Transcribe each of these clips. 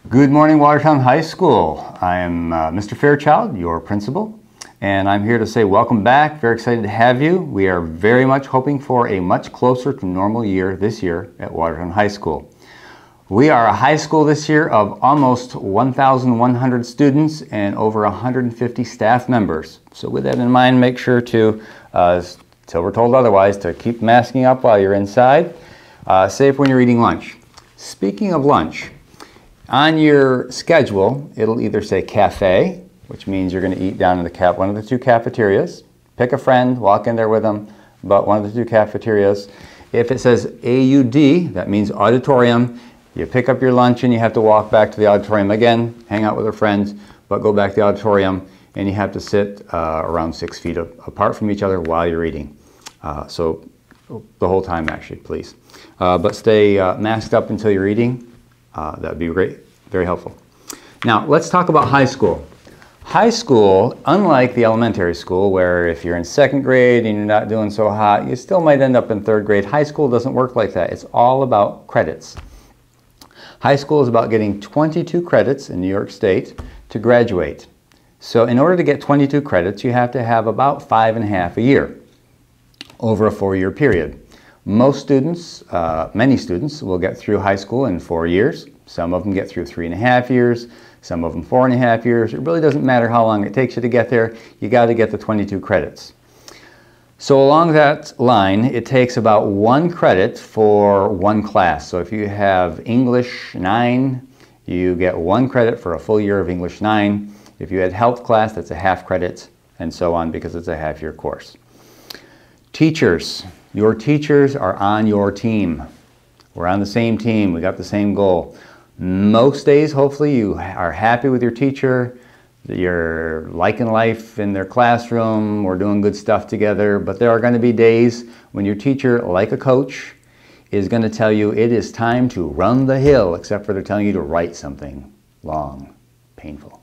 Good morning, Watertown High School. I am Mr. Fairchild, your principal, and I'm here to say welcome back. Very excited to have you. We are very much hoping for a much closer to normal year this year at Watertown High School. We are a high school this year of almost 1,100 students and over 150 staff members. So with that in mind, make sure to, till we're told otherwise, to keep masking up while you're inside, save when you're eating lunch. Speaking of lunch, on your schedule, it'll either say cafe, which means you're going to eat down in one of the two cafeterias. Pick a friend, walk in there with them, but one of the two cafeterias. If it says AUD, that means auditorium. You pick up your lunch and you have to walk back to the auditorium again, hang out with a friend, but go back to the auditorium and you have to sit around 6 feet apart from each other while you're eating. So the whole time actually, please. But stay masked up until you're eating. That would be great, very helpful. Now, let's talk about high school. High school, unlike the elementary school, where if you're in second grade and you're not doing so hot, you still might end up in third grade. High school doesn't work like that. It's all about credits. High school is about getting 22 credits in New York State to graduate. So in order to get 22 credits, you have to have about 5.5 a year over a 4-year period. Most students, many students, will get through high school in 4 years. Some of them get through 3.5 years, some of them 4.5 years. It really doesn't matter how long it takes you to get there. You got to get the 22 credits. So along that line, it takes about 1 credit for 1 class. So if you have English 9, you get 1 credit for a full year of English 9. If you had health class, that's a half credit, and so on, because it's a half-year course. Teachers. Your teachers are on your team. We're on the same team. We got the same goal. Most days, hopefully, you are happy with your teacher. You're liking life in their classroom. We're doing good stuff together. But there are going to be days when your teacher, like a coach, is going to tell you it is time to run the hill, except for they're telling you to write something long, painful.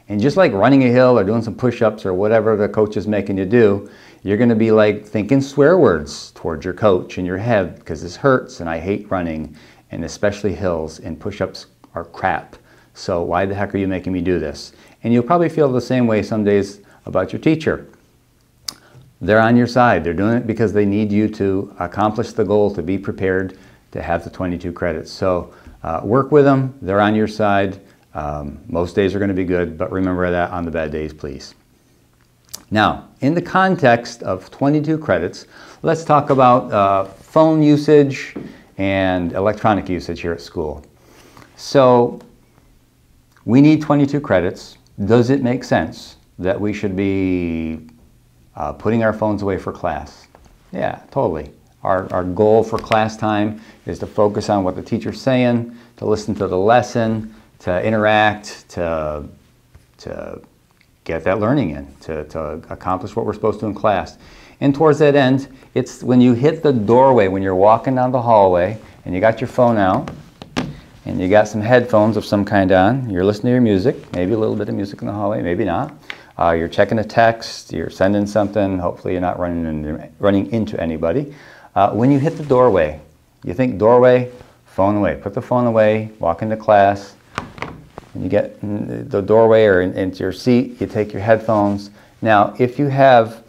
And just like running a hill or doing some push-ups or whatever the coach is making you do, you're going to be like thinking swear words towards your coach in your head, because this hurts and I hate running, and especially hills, and push-ups are crap. So why the heck are you making me do this? And you'll probably feel the same way some days about your teacher. They're on your side. They're doing it because they need you to accomplish the goal, to be prepared to have the 22 credits. So work with them. They're on your side. Most days are going to be good, but remember that on the bad days, please. Now, in the context of 22 credits, let's talk about phone usage and electronic usage here at school. So, we need 22 credits. Does it make sense that we should be putting our phones away for class? Yeah, totally. Our goal for class time is to focus on what the teacher's saying, to listen to the lesson, to interact, to get that learning in, to accomplish what we're supposed to in class. And towards that end, it's when you hit the doorway, when you're walking down the hallway, and you got your phone out, and you got some headphones of some kind on, you're listening to your music, maybe a little bit of music in the hallway, maybe not. You're checking a text, you're sending something, hopefully you're not running into anybody. When you hit the doorway, you think doorway, phone away. Put the phone away, walk into class, and you get in the doorway or into your seat, you take your headphones. Now, if you have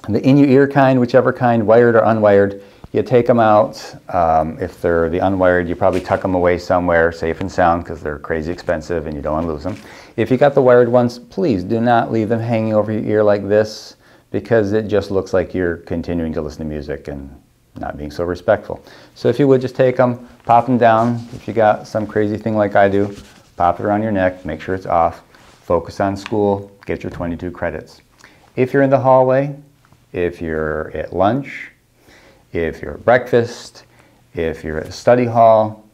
the in-your-ear kind, whichever kind, wired or unwired, you take them out. If they're the unwired, you probably tuck them away somewhere safe and sound, because they're crazy expensive and you don't want to lose them. If you got the wired ones, please do not leave them hanging over your ear like this, because it just looks like you're continuing to listen to music and not being so respectful. So if you would just take them, pop them down. If you got some crazy thing like I do, pop it around your neck, make sure it's off, focus on school, get your 22 credits. If you're in the hallway, if you're at lunch, if you're at breakfast, if you're at a study hall,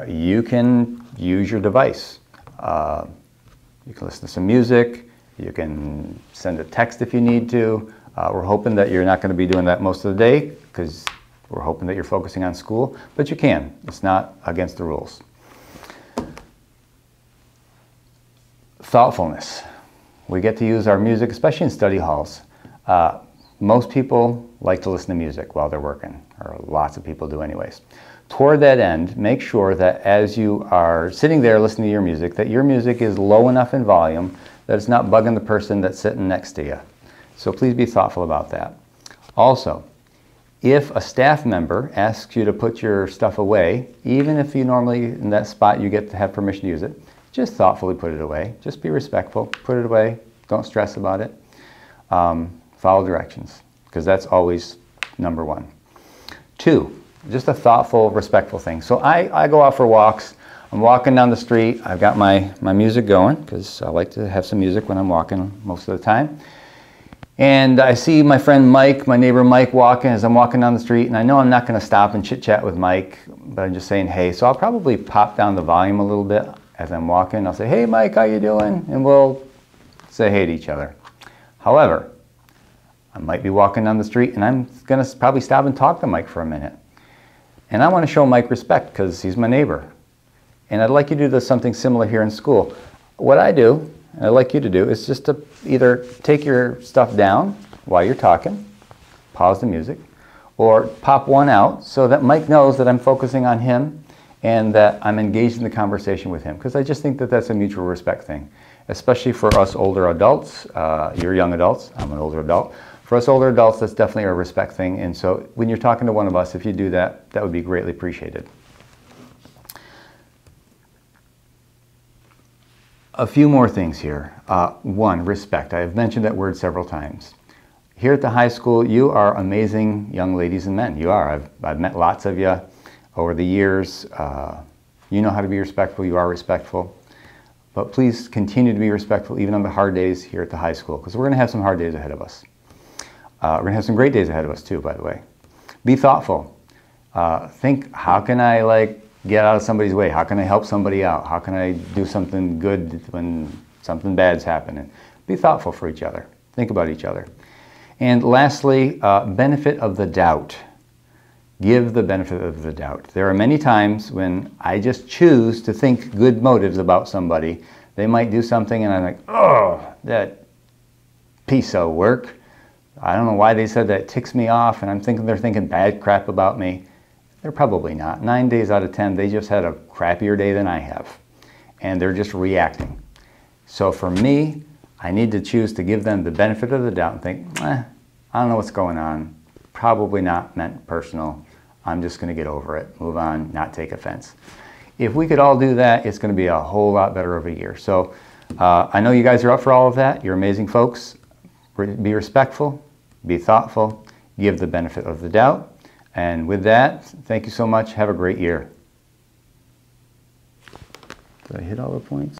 you can use your device. You can listen to some music, you can send a text if you need to. We're hoping that you're not going to be doing that most of the day, because we're hoping that you're focusing on school, but you can. It's not against the rules. Thoughtfulness. We get to use our music, especially in study halls. Most people like to listen to music while they're working, or lots of people do anyways. Toward that end, make sure that as you are sitting there listening to your music, that your music is low enough in volume that it's not bugging the person that's sitting next to you. So please be thoughtful about that. Also, if a staff member asks you to put your stuff away, even if you normally in that spot you get to have permission to use it, just thoughtfully put it away. Just be respectful. Put it away. Don't stress about it. Follow directions, because that's always number one. 2, just a thoughtful, respectful thing. So I go out for walks. I'm walking down the street. I've got my music going, because I like to have some music when I'm walking most of the time. And I see my friend Mike, my neighbor Mike, walking as I'm walking down the street, and I know I'm not going to stop and chit-chat with Mike, but I'm just saying hey. So I'll probably pop down the volume a little bit as I'm walking. I'll say, hey Mike, how you doing? And we'll say hey to each other. However, I might be walking down the street and I'm going to probably stop and talk to Mike for a minute. And I want to show Mike respect because he's my neighbor. And I'd like you to do something similar here in school. What I do, and I'd like you to do, is just to either take your stuff down while you're talking, pause the music, or pop one out so that Mike knows that I'm focusing on him and that I'm engaged in the conversation with him. Because I just think that that's a mutual respect thing, especially for us older adults. You're young adults, I'm an older adult. For us older adults, that's definitely a respect thing. And so when you're talking to one of us, if you do that, that would be greatly appreciated. A few more things here. 1, respect. I have mentioned that word several times. Here at the high school, you are amazing young ladies and men. You are. I've met lots of you over the years. You know how to be respectful. You are respectful. But please continue to be respectful even on the hard days here at the high school, because we're going to have some hard days ahead of us. We're going to have some great days ahead of us too, by the way. Be thoughtful. Think, how can I get out of somebody's way? How can I help somebody out? How can I do something good when something bad's happening? Be thoughtful for each other. Think about each other. And lastly, benefit of the doubt. Give the benefit of the doubt. There are many times when I just choose to think good motives about somebody. They might do something and I'm like, oh, that piece of work. I don't know why they said that. It ticks me off, and I'm thinking they're thinking bad crap about me. They're probably not. 9 days out of 10, they just had a crappier day than I have, and they're just reacting. So for me, I need to choose to give them the benefit of the doubt and think, I don't know what's going on. Probably not meant personal. I'm just going to get over it, move on, not take offense. If we could all do that, it's going to be a whole lot better of a year. So I know you guys are up for all of that. You're amazing folks. Be respectful, be thoughtful, give the benefit of the doubt. And with that, thank you so much. Have a great year. Did I hit all the points?